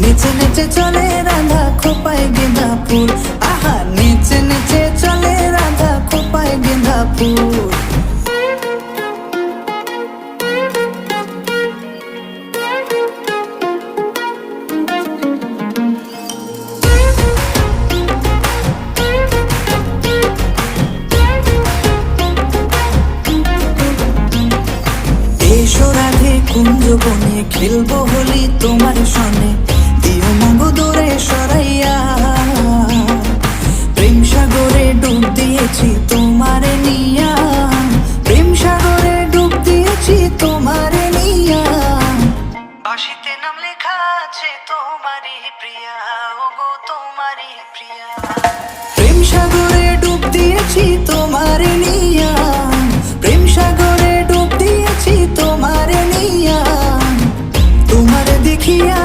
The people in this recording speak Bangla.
নেচে নেচে চলে রাধা খোপায় গেঁদা ফুল, আহা নেচে নেচে চলে রাধা খোপায় গেঁদা ফুল। এসো রাধে কুঞ্জ বনে খেলবো হোলি তোমার সনে, দিও মাগো দূরে সরাইয়া। প্রেম সাগরে ডুব দিয়েছি তোমারে নিয়া, প্রেম সাগরে ডুব দিয়েছি তোমারে নিয়া। বাঁশিতে নাম লেখা আছে তোমারই প্রিয়া, ওগো তোমারই প্রিয়া। প্রেম সাগরে ডুব দিয়েছি তোমারে নিয়া, প্রেম সাগরে ডুব দিয়েছি তোমারে নিয়া। তোমারে দেখিয়া